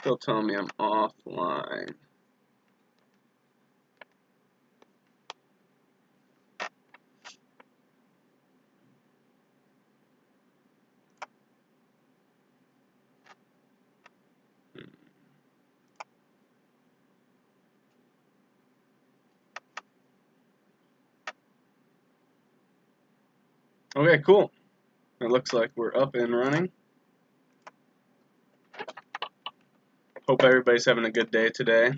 Still telling me I'm offline. Okay, cool. It looks like we're up and running. Hope everybody's having a good day today.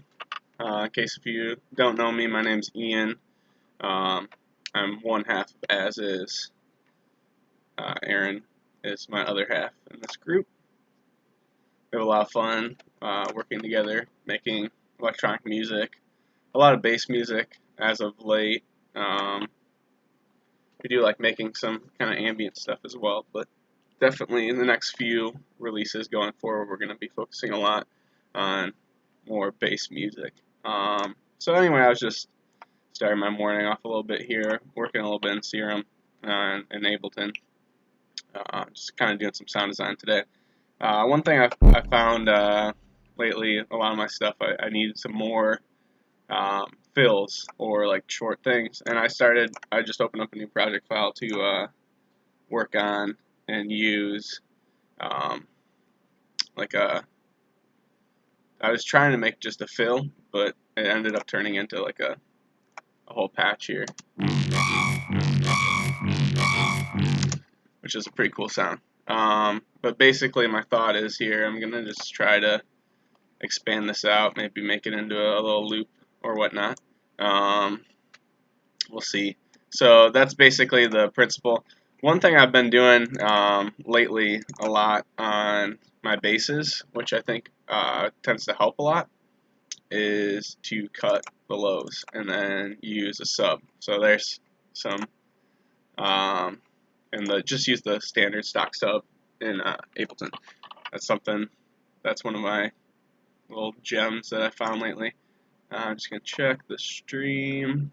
In case if you don't know me, my name's Ian. I'm one half of As Is. Aaron is my other half in this group. We have a lot of fun working together, making electronic music, a lot of bass music as of late. We do like making some kind of ambient stuff as well, but definitely in the next few releases going forward, we're going to be focusing a lot on more bass music. So anyway, I was just starting my morning off a little bit here, working a little bit in Serum and in Ableton, just kind of doing some sound design today. One thing I found lately, a lot of my stuff, I needed some more fills or like short things, and I just opened up a new project file to work on and use I was trying to make just a fill, but it ended up turning into like a whole patch here, which is a pretty cool sound. But basically my thought is here, I'm gonna just try to expand this out, maybe make it into a little loop or whatnot. We'll see. So that's basically the principle. One thing I've been doing lately a lot on my basses, which I think tends to help a lot, is to cut the lows and then use a sub. So there's some, and just use the standard stock sub in Ableton. That's one of my little gems that I found lately. I'm just going to check the stream.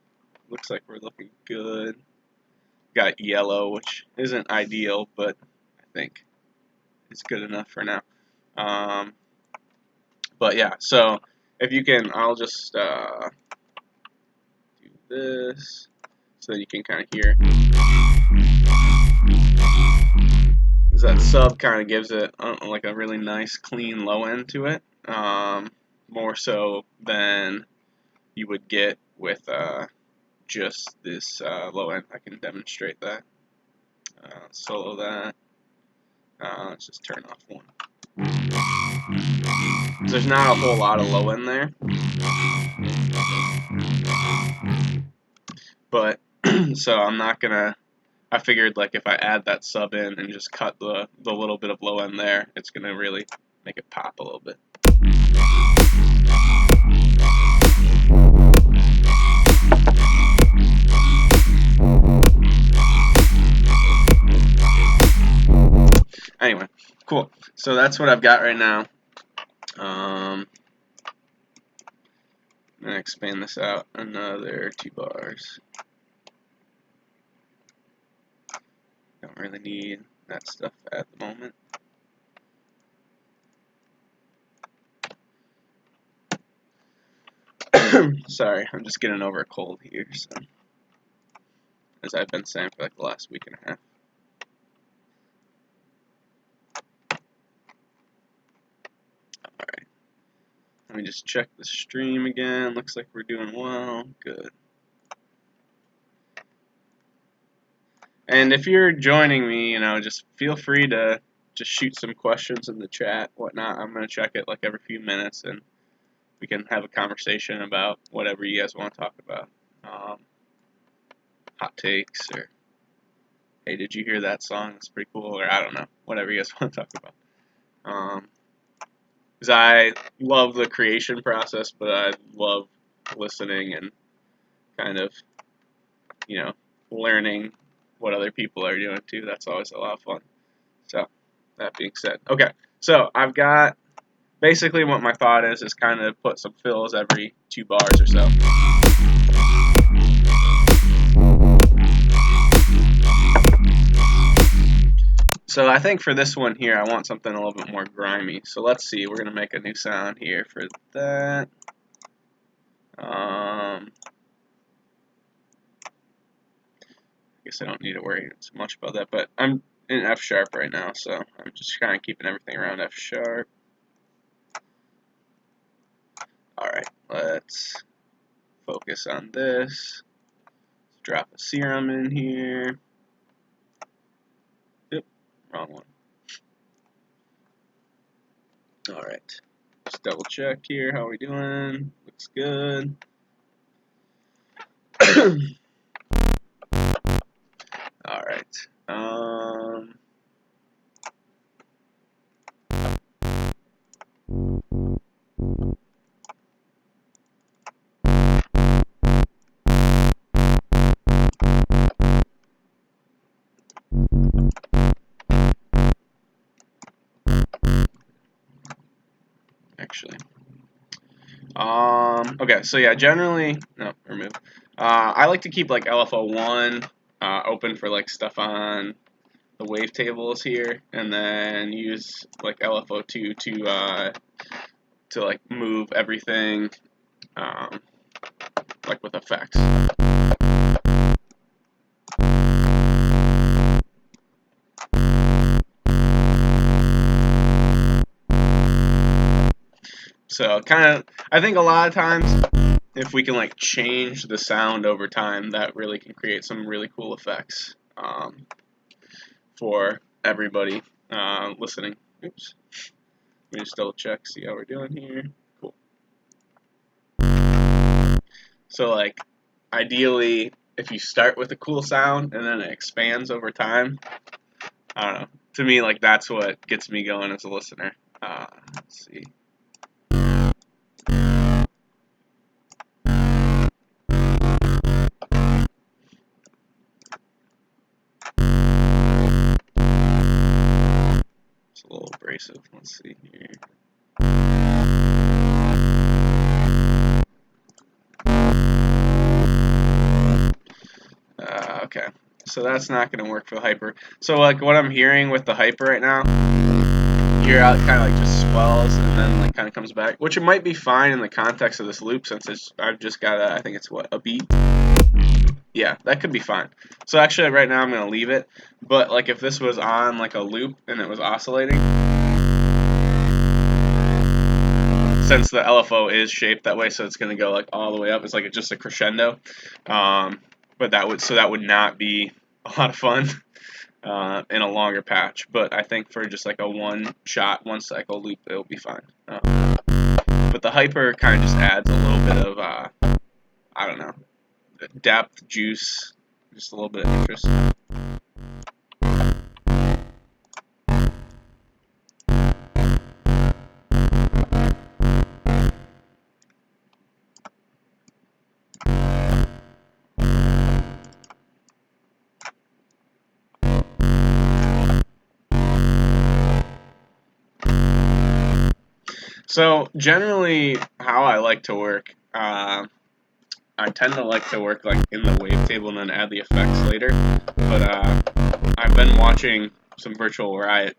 Looks like we're looking good. Got yellow, which isn't ideal, but I think it's good enough for now. But yeah, so if you can, I'll just do this so that you can kind of hear. That sub kind of gives it like a really nice, clean low end to it, more so than you would get with just this low end. I can demonstrate that. Solo that. Let's just turn off one. There's not a whole lot of low end there, but so I'm not gonna. I figured like if I add that sub in and just cut the little bit of low end there, it's gonna really make it pop a little bit. Anyway, cool. So that's what I've got right now. I'm gonna expand this out another 2 bars. Don't really need that stuff at the moment. Sorry, I'm just getting over a cold here, so, as I've been saying for like the last week and a half. Alright, let me just check the stream again. Looks like we're doing well. Good. And if you're joining me, you know, just feel free to just shoot some questions in the chat, whatnot. I'm going to check it like every few minutes, and we can have a conversation about whatever you guys want to talk about. Hot takes, or hey, did you hear that song? It's pretty cool, or I don't know, whatever you guys want to talk about. Because I love the creation process, but I love listening and kind of, you know, learning what other people are doing too. That's always a lot of fun. So, that being said, okay, so I've got basically what my thought is kind of put some fills every 2 bars or so. So I think for this one here, I want something a little bit more grimy. So let's see, we're going to make a new sound here for that. I guess I don't need to worry so much about that, but I'm in F sharp right now, so I'm just kind of keeping everything around F sharp. Alright, let's focus on this. Let's drop a serum in here. Yep, wrong one. Alright, just double check here how we doing. Looks good. Alright. Actually. Okay, so yeah, generally, no, remove. I like to keep like LFO1 open for like stuff on the wavetables here, and then use like LFO2 to like move everything like with effects. So kind of, I think a lot of times, if we can like change the sound over time, that really can create some really cool effects for everybody listening. Oops. Let me just double check, see how we're doing here. Cool. So like, ideally, if you start with a cool sound and then it expands over time, I don't know. To me, like that's what gets me going as a listener. Let's see. It's a little abrasive. Let's see here. Okay, so that's not going to work for the hyper. So like what I'm hearing with the hyper right now, here out kind of like just swells and then like kind of comes back, which it might be fine in the context of this loop since I've just got I think it's what, a beat. Yeah, that could be fine. So actually right now I'm going to leave it, but like if this was on like a loop and it was oscillating, since the LFO is shaped that way, so it's going to go like all the way up, it's like just a crescendo, but that would not be a lot of fun in a longer patch, but I think for just like a one cycle loop, it'll be fine. But the hyper kind of just adds a little bit of, I don't know, depth, juice, just a little bit of interest. So generally, how I like to work, I tend to like to work like in the wavetable and then add the effects later. But I've been watching some Virtual Riot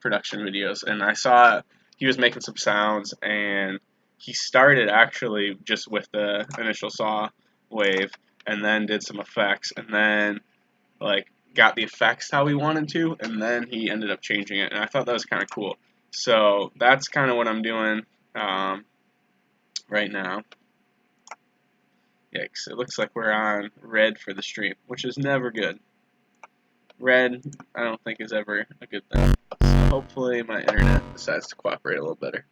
production videos, and I saw he was making some sounds, and he started actually just with the initial saw wave, and then did some effects, and then like got the effects how he wanted to, and then he ended up changing it, and I thought that was kind of cool. So that's kind of what I'm doing right now. Yikes, it looks like we're on red for the stream, which is never good. Red, I don't think is ever a good thing. So hopefully my internet decides to cooperate a little better.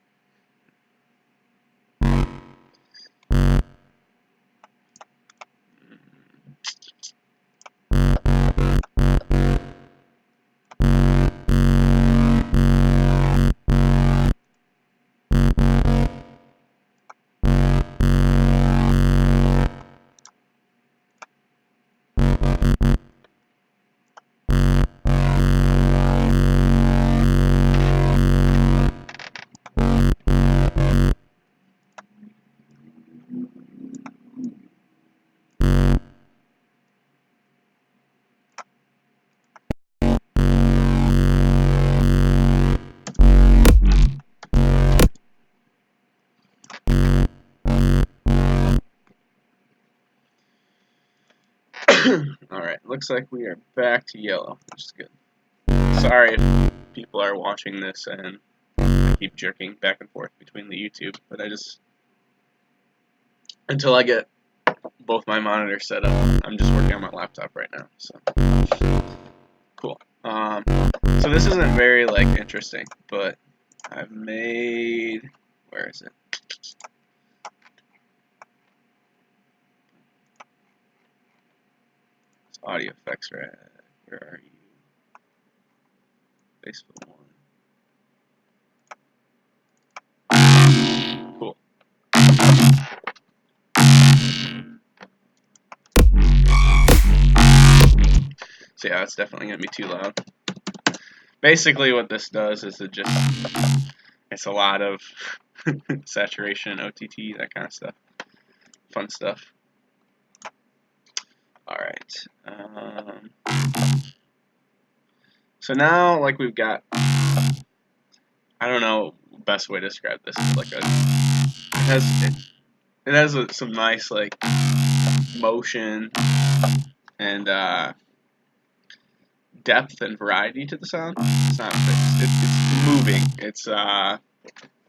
Alright, looks like we are back to yellow, which is good. Sorry if people are watching this and I keep jerking back and forth between the YouTube, but I just, until I get both my monitors set up, I'm just working on my laptop right now, so. Cool. So this isn't very, like, interesting, but I've made, where is it? It's audio effects, right? Where are you? Facebook 1. Cool. So yeah, it's definitely going to be too loud. Basically what this does is it's a lot of saturation, OTT, that kind of stuff. Fun stuff. Alright. So now, like, we've got, I don't know best way to describe this. It's like it has some nice, like, motion and depth and variety to the sound. It's not fixed. It's moving. It's I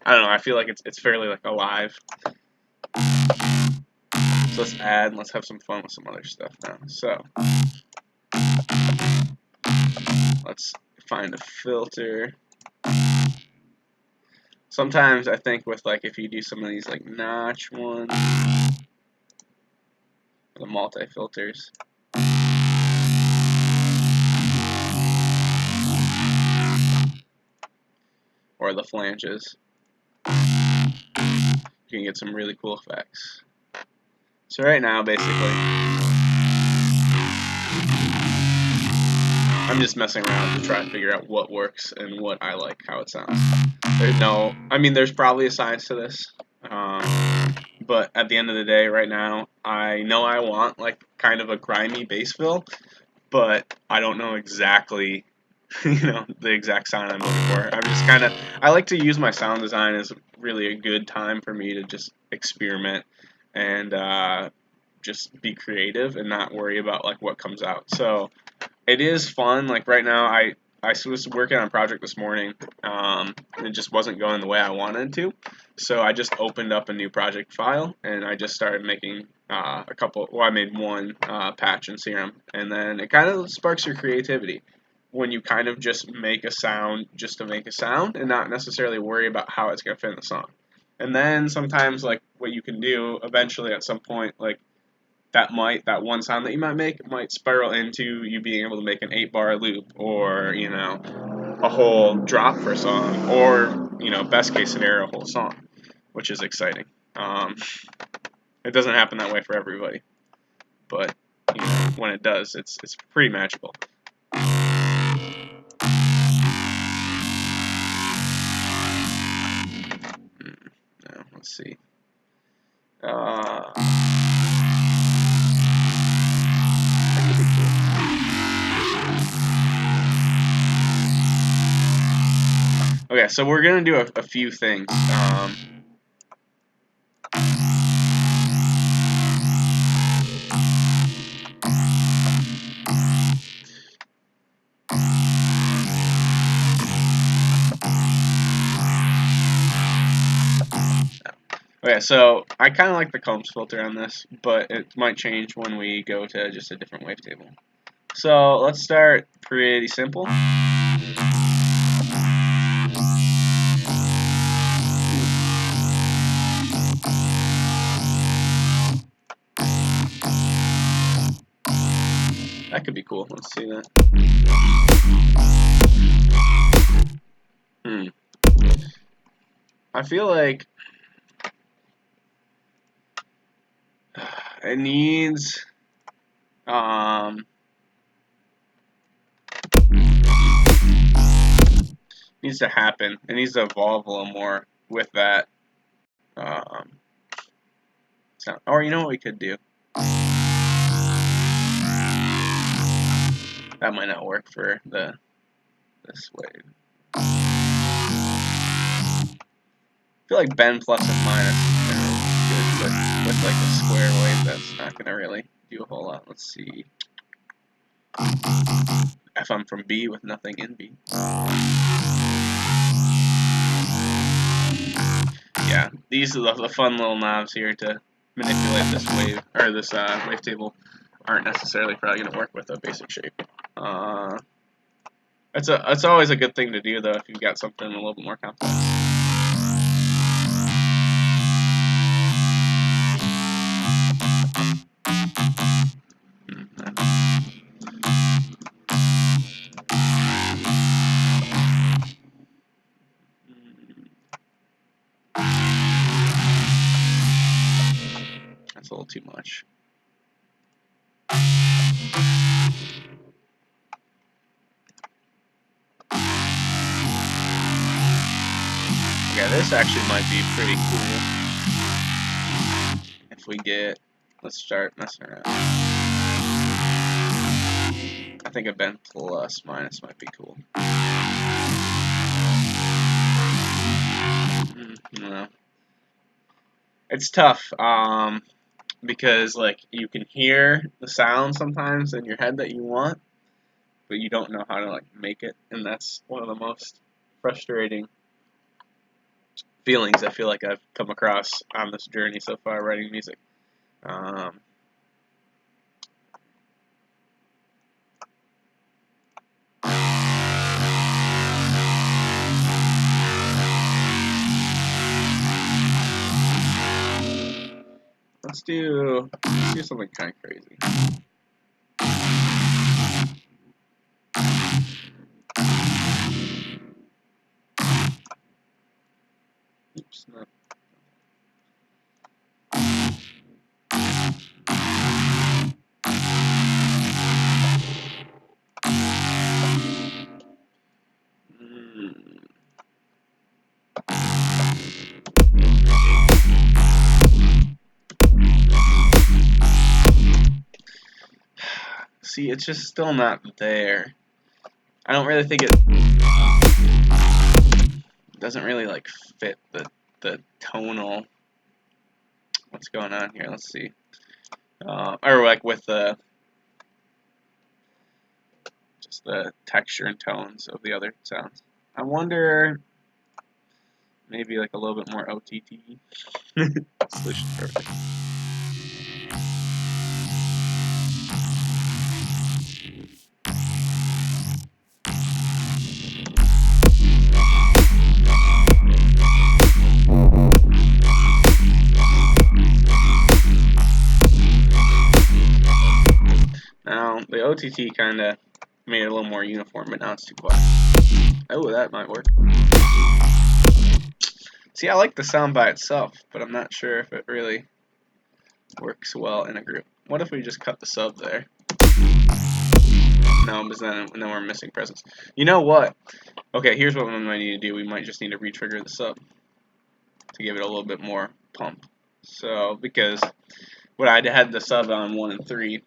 don't know. I feel like it's fairly, like, alive. So let's add and let's have some fun with some other stuff now. So let's find a filter. Sometimes I think with, like, if you do some of these, like, notch ones, the multi filters. Or the flanges. You can get some really cool effects. So right now, basically, I'm just messing around to try and figure out what works and what I like, how it sounds. There's probably a science to this, but at the end of the day, right now, I know I want, like, kind of a grimy bass fill, but I don't know exactly, the exact sound I'm looking for. I like to use my sound design as really a good time for me to just experiment and just be creative and not worry about, like, what comes out. So it is fun. Like, right now, I was working on a project this morning, and it just wasn't going the way I wanted to. So I just opened up a new project file, and I just started making I made one patch in Serum, and then it kind of sparks your creativity when you kind of just make a sound just to make a sound and not necessarily worry about how it's going to fit in the song. And then sometimes, like, what you can do eventually at some point, like, that one sound that you might make might spiral into you being able to make an 8-bar loop, or, a whole drop for a song, or, best case scenario, a whole song, which is exciting. It doesn't happen that way for everybody, but, when it does, it's pretty magical. Now, let's see. Okay, so we're gonna do a few things. Okay, so I kind of like the Combs filter on this, but it might change when we go to just a different wavetable. So let's start pretty simple. That could be cool. Let's see that. I feel like it needs needs to happen. It needs to evolve a little more with that sound. Or you know what we could do? That might not work for this wave. I feel like bend plus and minus is generally good, but with, like, a square wave, that's not gonna really do a whole lot. Let's see. FM from B with nothing in B. Yeah, these are the fun little knobs here to manipulate this wave, or this wavetable. Aren't necessarily probably going to work with a basic shape. It's always a good thing to do though if you've got something a little bit more complex. That's a little too much. Okay, this actually might be pretty cool. If we get, let's start messing around. I think a bend plus minus might be cool. No. It's tough, because like you can hear the sound sometimes in your head that you want, but you don't know how to like make it, and that's one of the most frustrating feelings I feel like I've come across on this journey so far writing music. Let's do something kind of crazy. Oops, no. See, it's just still not there. I don't really think it doesn't really like fit the tonal. What's going on here? Let's see. Or like with just the texture and tones of the other sounds. I wonder maybe like a little bit more OTT. Solution perfect. Now the OTT kind of made it a little more uniform, but now it's too quiet. Oh, that might work. See, I like the sound by itself, but I'm not sure if it really works well in a group. What if we just cut the sub there? No, because then we're missing presence. You know what? Okay, here's what we might need to do. We might just need to re-trigger the sub to give it a little bit more pump. So, because what I had the sub on 1 and 3,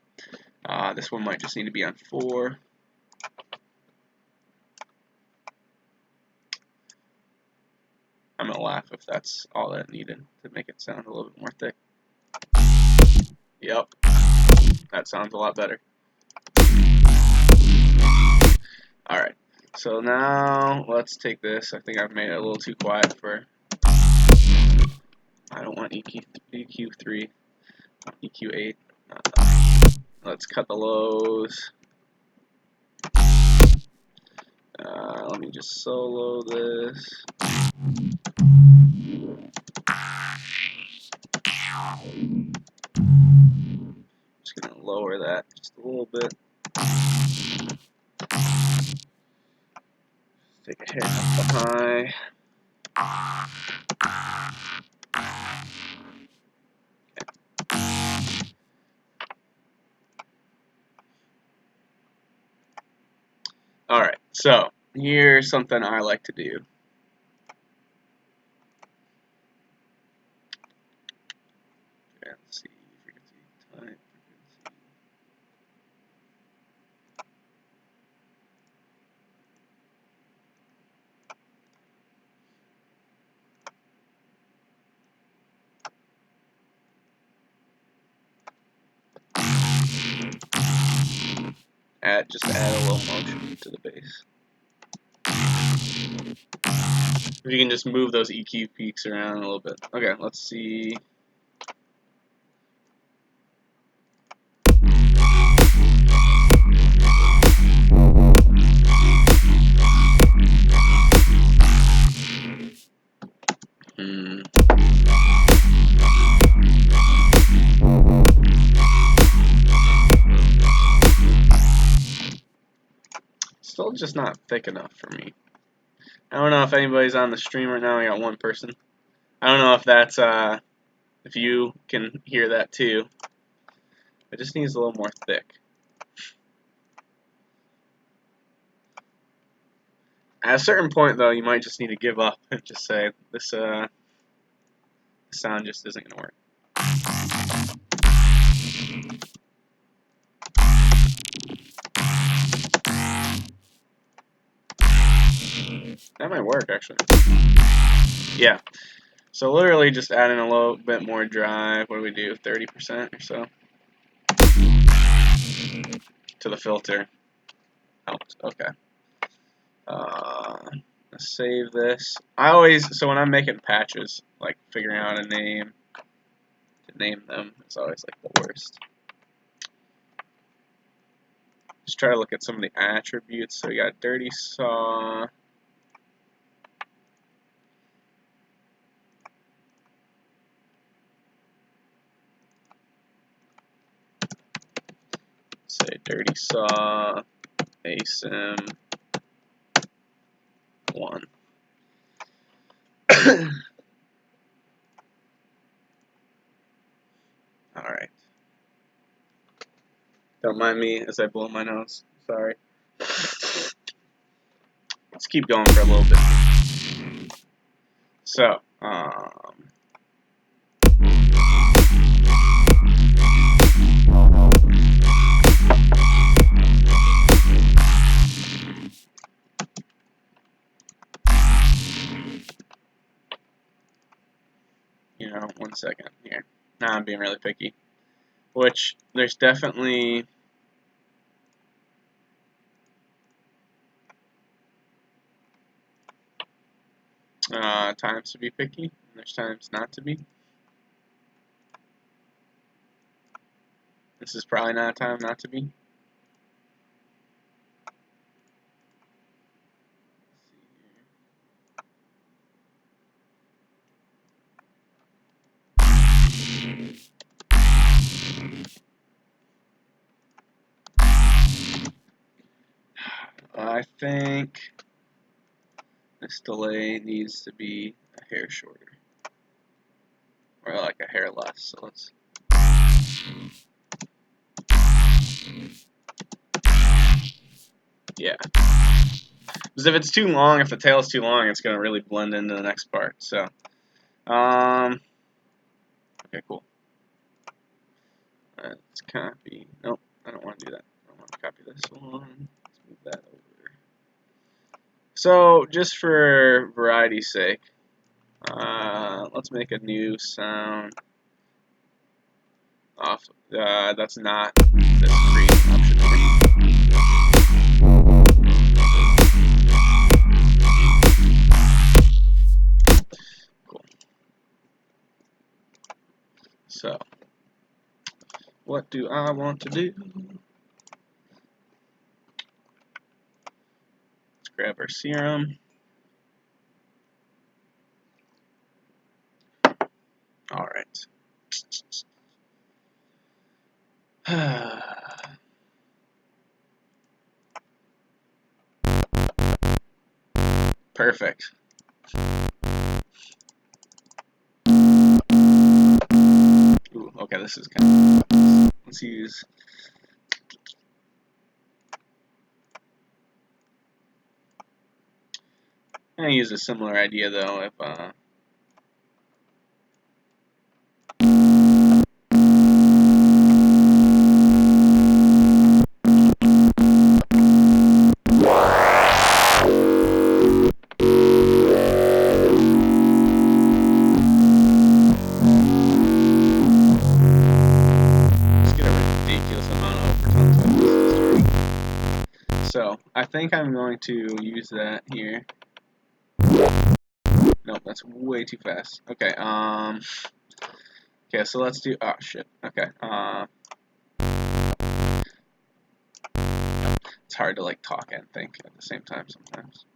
this one might just need to be on 4. I'm gonna laugh if that's all that needed to make it sound a little bit more thick. Yep, that sounds a lot better. Alright, so now let's take this. I think I've made it a little too quiet for. I don't want EQ3, EQ8. Let's cut the lows. Let me just solo this. Just gonna lower that just a little bit. Take a hit up the high. Alright, so here's something I like to do. Let's see, frequency, time, frequency. just add a little motion to the base. You can just move those EQ peaks around a little bit. Okay, let's see. Still just not thick enough for me. I don't know if anybody's on the stream right now. I got one person. I don't know if that's if you can hear that too. It just needs a little more thick. At a certain point, though, you might just need to give up and just say this sound just isn't gonna work. That might work, actually. Yeah. So literally just adding a little bit more drive. What do we do? 30% or so to the filter. Helps. Okay. Let's save this. So when I'm making patches, like figuring out a name to name them, it's always like the worst. Just try to look at some of the attributes. So we got dirty saw. Say dirty saw asim 1. Alright. Don't mind me as I blow my nose. Sorry. Let's keep going for a little bit. So, one second here. Now I'm being really picky. Which, there's definitely times to be picky, and there's times not to be. This is probably not a time not to be. I think this delay needs to be a hair shorter, or like a hair less. So let's. Yeah. Because if it's too long, if the tail is too long, it's going to really blend into the next part. So, okay, cool. Let's copy. Nope, I don't want to do that. I want to copy this one. Let's move that over. So, just for variety's sake, let's make a new sound off. That's not this green option here. Cool. So, what do I want to do? Let's grab our serum. All right. Perfect. Ooh, okay, this is kind of. Let's use. I'm gonna use a similar idea though. If let's get a ridiculous amount of overtone to this distortion. think I'm going to use that here. Nope, that's way too fast. Okay, okay, so let's do, oh shit, okay, it's hard to like talk and think at the same time sometimes.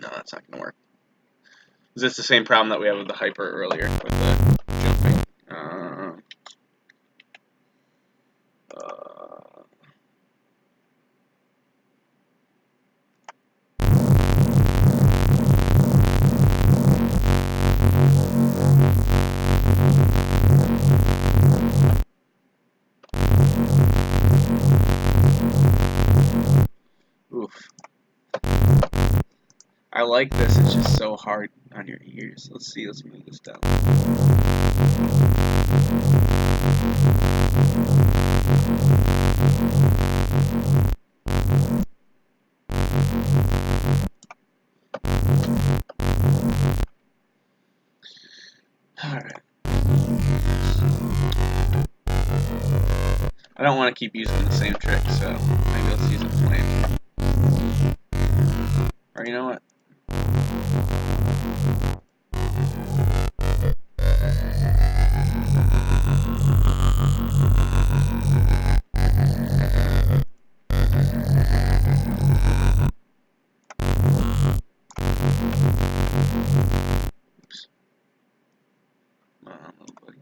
No, that's not gonna work. Is this the same problem that we had with the hyper earlier with the jumping? Oof. I like this, it's just so hard on your ears. Let's see, let's move this down. Alright. I don't want to keep using the same trick, so maybe let's use a flame. Or you know what? Oops. Come on, little buddy.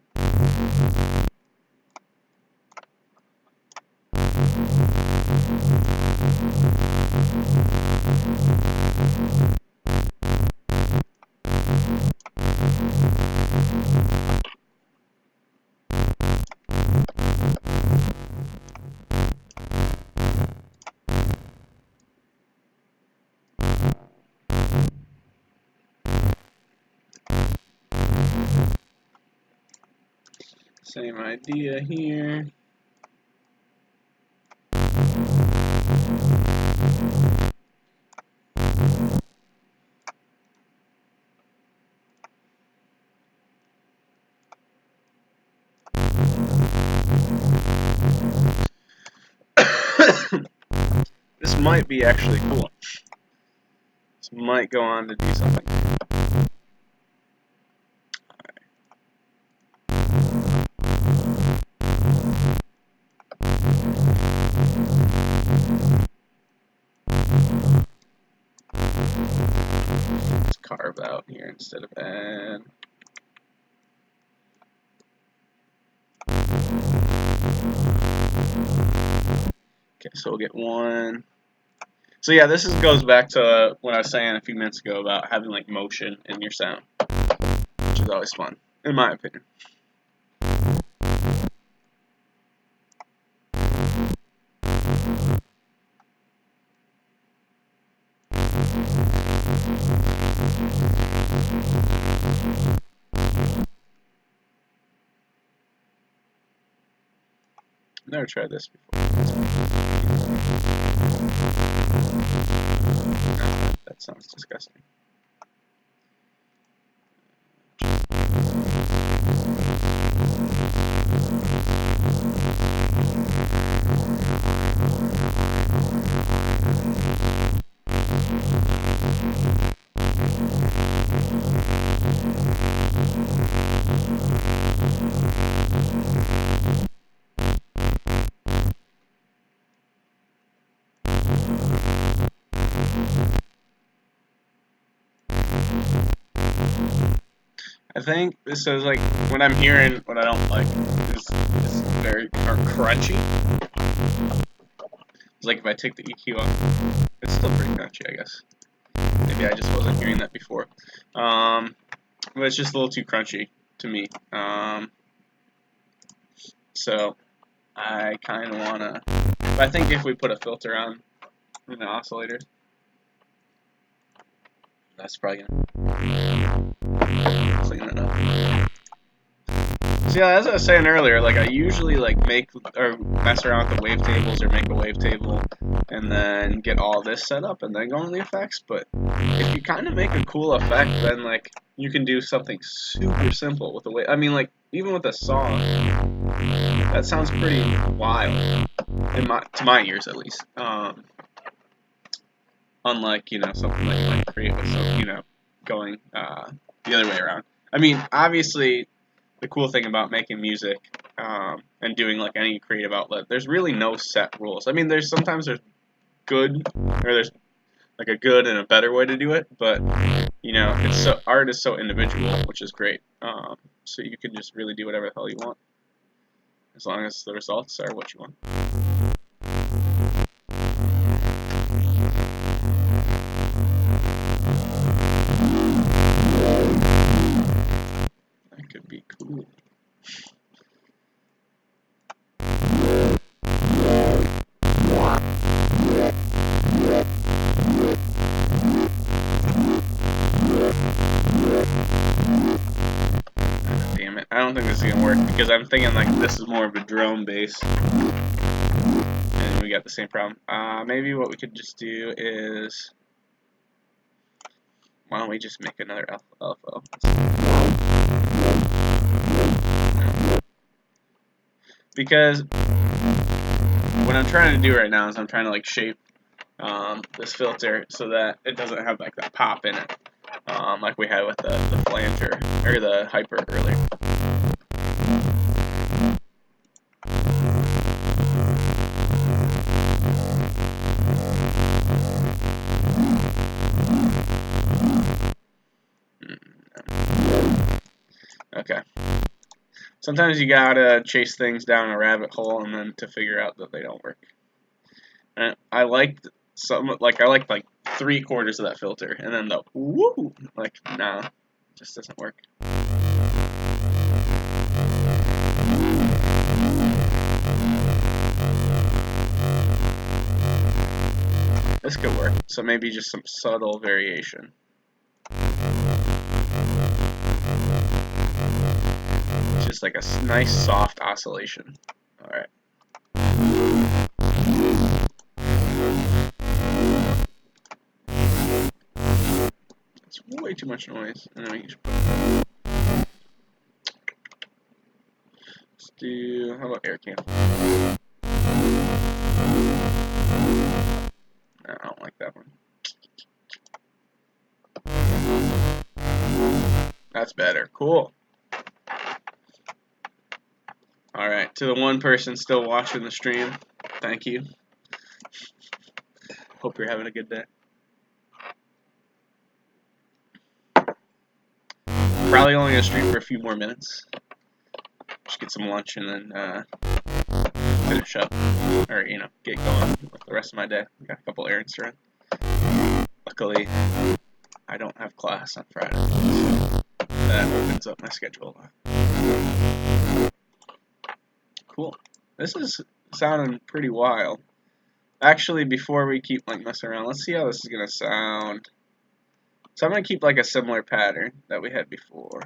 Same idea here. This might be actually cool. This might go on to do something. Let's carve out here instead of add. Okay, so we'll get one. So yeah, this goes back to what I was saying a few minutes ago about having like motion in your sound, which is always fun, in my opinion. Never tried this before. No, that sounds disgusting. I think this is like what I'm hearing. What I don't like is very crunchy. It's like if I take the EQ off, it's still pretty crunchy, I guess. Maybe I just wasn't hearing that before. But it's just a little too crunchy to me. So I kind of wanna. But I think if we put a filter on in the oscillator, that's probably gonna clean that up. So So yeah, as I was saying earlier, like I usually like make or mess around with the wavetables or make a wavetable and then get all this set up and then go into the effects. But if you kind of make a cool effect, then like you can do something super simple with the wave. I mean, like even with a song, that sounds pretty wild to my ears at least. Unlike something that you might create with going the other way around. I mean, obviously the cool thing about making music and doing like any creative outlet, there's really no set rules. I mean, sometimes there's good, or there's like a good and a better way to do it, but art is so individual, which is great. So you can just really do whatever the hell you want, as long as the results are what you want. That could be cool. Damn it. I don't think this is gonna work because I'm thinking like this is more of a drone bass. And we got the same problem. Maybe what we could just do is, why don't we just make another LFO? Because what I'm trying to do right now is I'm trying to like shape this filter so that it doesn't have like that pop in it, like we had with the flanger or the hyper earlier. Okay. Sometimes you gotta chase things down a rabbit hole and then to figure out that they don't work. And I liked I like 3/4 of that filter, and then the woo, like nah, it just doesn't work. This could work. So maybe just some subtle variation. Just like a nice soft oscillation. All right. It's way too much noise, and then we can just put. Let's do. How about air cam? No, I don't like that one. That's better. Cool. All right. To the one person still watching the stream, thank you. Hope you're having a good day. Probably only gonna stream for a few more minutes. Just get some lunch and then finish up, or get going with the rest of my day. Got a couple errands to run. Luckily, I don't have class on Friday, so that opens up my schedule a lot. Cool. This is sounding pretty wild. Actually, before we keep messing around, let's see how this is gonna sound. So I'm gonna keep like a similar pattern that we had before.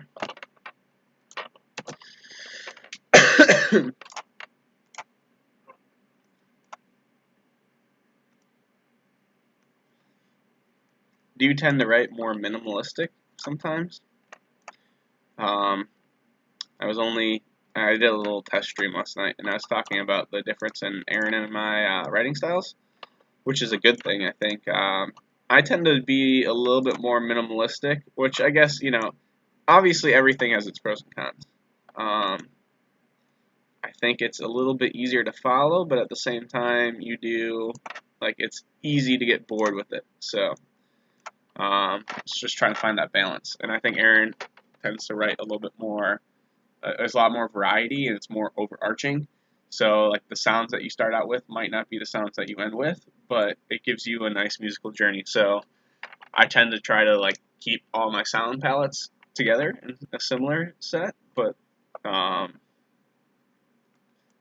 Do you tend to write more minimalistic sometimes? I did a little test stream last night, and I was talking about the difference in Aaron and my writing styles, which is a good thing, I think. I tend to be a little bit more minimalistic, which I guess, obviously everything has its pros and cons. I think it's a little bit easier to follow, but at the same time, it's easy to get bored with it. So, it's just trying to find that balance. And I think Aaron tends to write a little bit more, there's a lot more variety and it's more overarching. So, like, the sounds that you start out with might not be the sounds that you end with, but it gives you a nice musical journey. So, I tend to try to, keep all my sound palettes together in a similar set, but,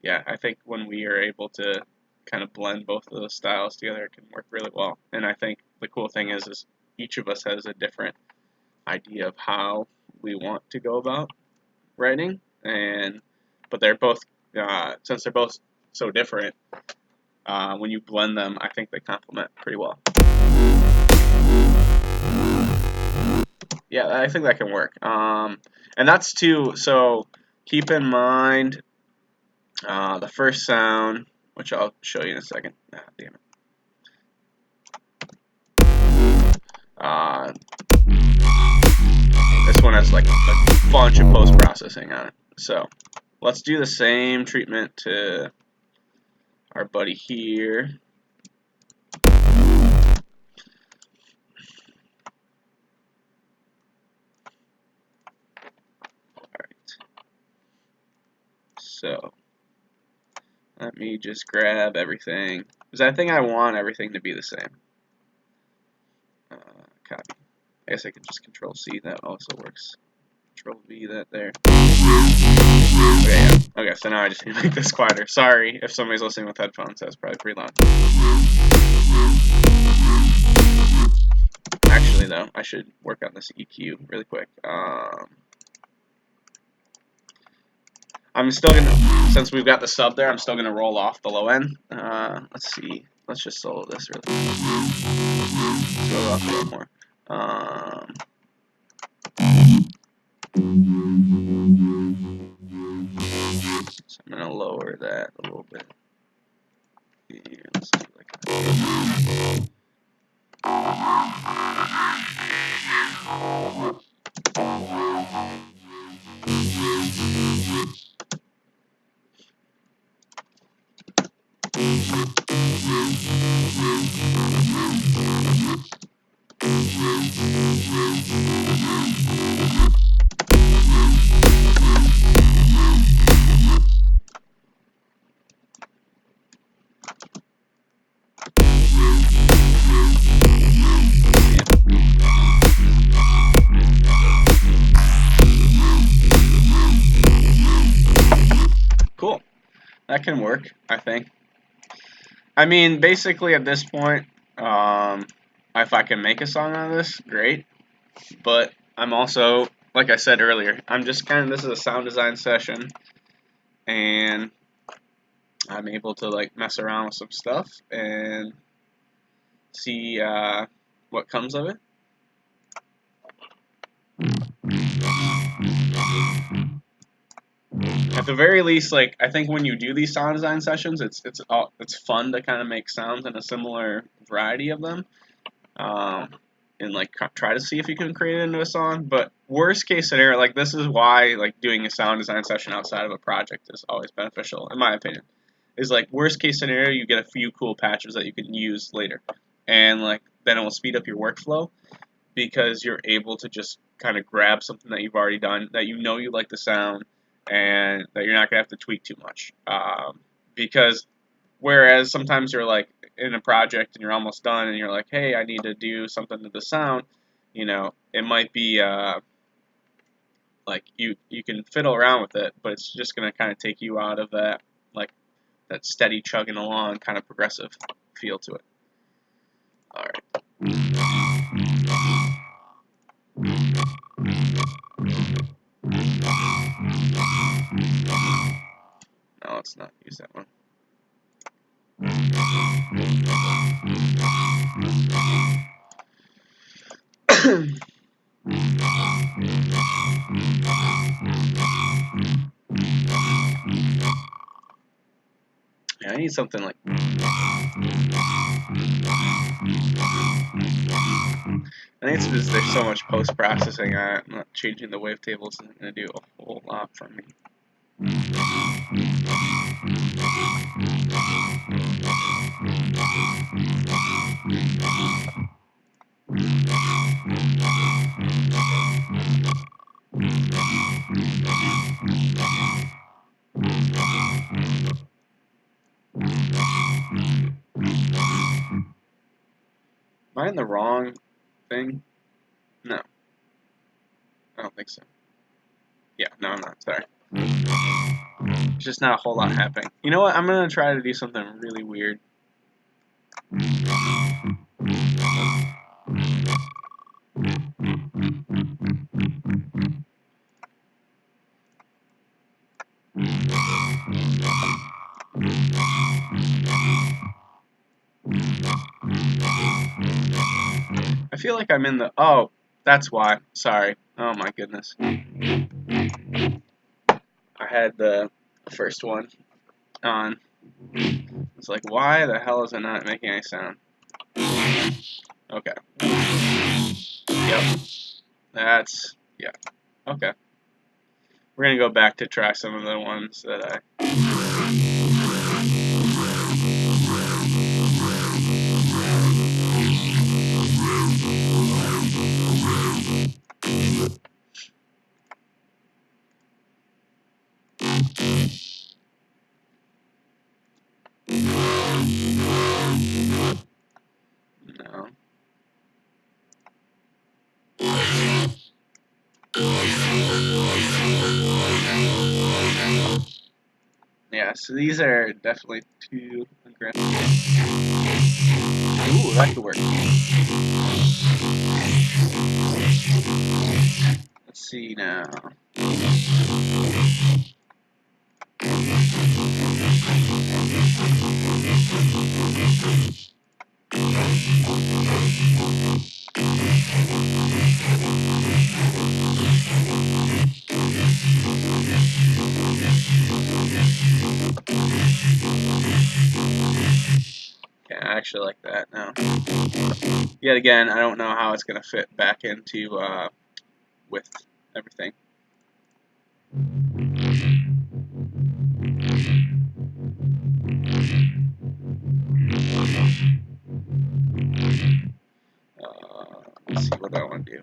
yeah, I think when we are able to kind of blend both of those styles together, it can work really well. And I think the cool thing is each of us has a different idea of how we want to go about writing. but they're both since they're both so different. When you blend them, I think they complement pretty well. Yeah, I think that can work. And that's too. So keep in mind the first sound, which I'll show you in a second. Ah, damn it. This one has like a bunch of post-processing on it. So let's do the same treatment to our buddy here. Alright. So let me just grab everything. Because I think I want everything to be the same. Copy. I guess I can just Control C, that also works. Control V that there. Okay, yeah. Okay, so now I just need to make this quieter. Sorry if somebody's listening with headphones, that's probably pretty loud. Actually, though, I should work on this EQ really quick. I'm still gonna, since we've got the sub there, I'm still gonna roll off the low end. Let's see. Let's just solo this really quick. Let's roll off a little more. So I'm gonna lower that a little bit. Here, let's do like that. Cool. That can work, I think. I mean, basically at this point, if I can make a song out of this, great. But I'm also, like I said earlier, I'm just kind of, this is a sound design session, and I'm able to like mess around with some stuff and see what comes of it. At the very least, like I think when you do these sound design sessions, it's fun to kind of make sounds in a similar variety of them, and like try to see if you can create it into a song. But worst case scenario, like this is why like doing a sound design session outside of a project is always beneficial, in my opinion. Is like worst case scenario, you get a few cool patches that you can use later, and like then it will speed up your workflow because you're able to just kind of grab something that you've already done that you know you like the sound and that you're not gonna have to tweak too much. Because whereas sometimes you're like in a project and you're almost done and you're like, hey, I need to do something to the sound, you know, it might be like you can fiddle around with it, but it's just gonna kind of take you out of that like that steady chugging along kind of progressive feel to it. All right. No, let's not use that one. Yeah, I need something like. I think it's because there's so much post-processing. I'm not changing the wavetables isn't going to do a whole lot for me. Am I in the wrong thing? No. I don't think so. Yeah, no, I'm not. Sorry. There's just not a whole lot happening. You know what? I'm going to try to do something really weird. I feel like I'm in the... Oh, that's why. Sorry. Oh my goodness. I had the first one on. It's like, why the hell is it not making any sound? Okay. Yep. That's... Yeah. Okay. We're gonna go back to try some of the ones that I... No. Yeah, so these are definitely too aggressive. Ooh, that could work. Let's see now. Yeah, I actually like that now. Yet again, I don't know how it's going to fit back into with everything. Let's see what I want to do.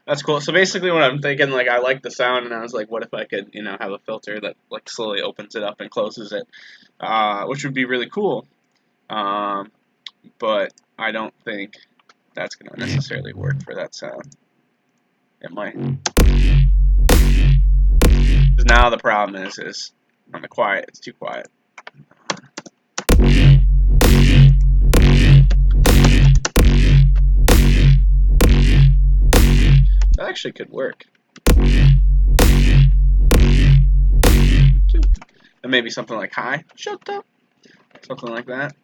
That's cool. So basically, what I'm thinking, like, I like the sound, and I was like, what if I could, have a filter that like slowly opens it up and closes it, which would be really cool. But I don't think that's going to necessarily work for that sound. It might. 'Cause now the problem is on the quiet, it's too quiet. That actually could work. And maybe something like hi, shut up, something like that.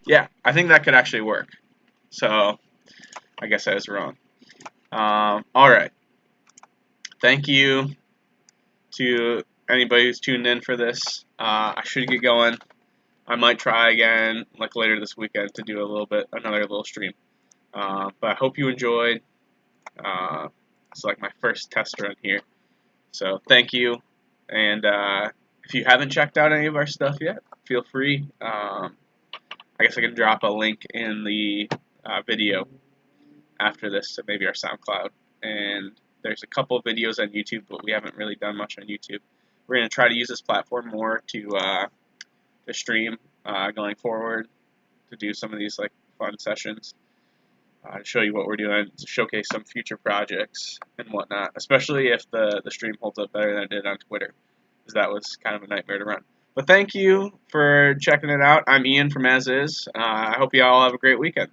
Yeah, I think that could actually work. So I guess I was wrong. All right. Thank you to anybody who's tuned in for this. I should get going. I might try again, like later this weekend, to do another little stream. But I hope you enjoyed. It's like my first test run here. So thank you. And if you haven't checked out any of our stuff yet, feel free. I guess I can drop a link in the video after this to maybe our SoundCloud. And there's a couple of videos on YouTube, but we haven't really done much on YouTube. We're going to try to use this platform more to stream going forward, to do some of these like fun sessions, to show you what we're doing, to showcase some future projects and whatnot, especially if the stream holds up better than it did on Twitter, because that was kind of a nightmare to run. But thank you for checking it out. I'm Ian from As Is. I hope you all have a great weekend.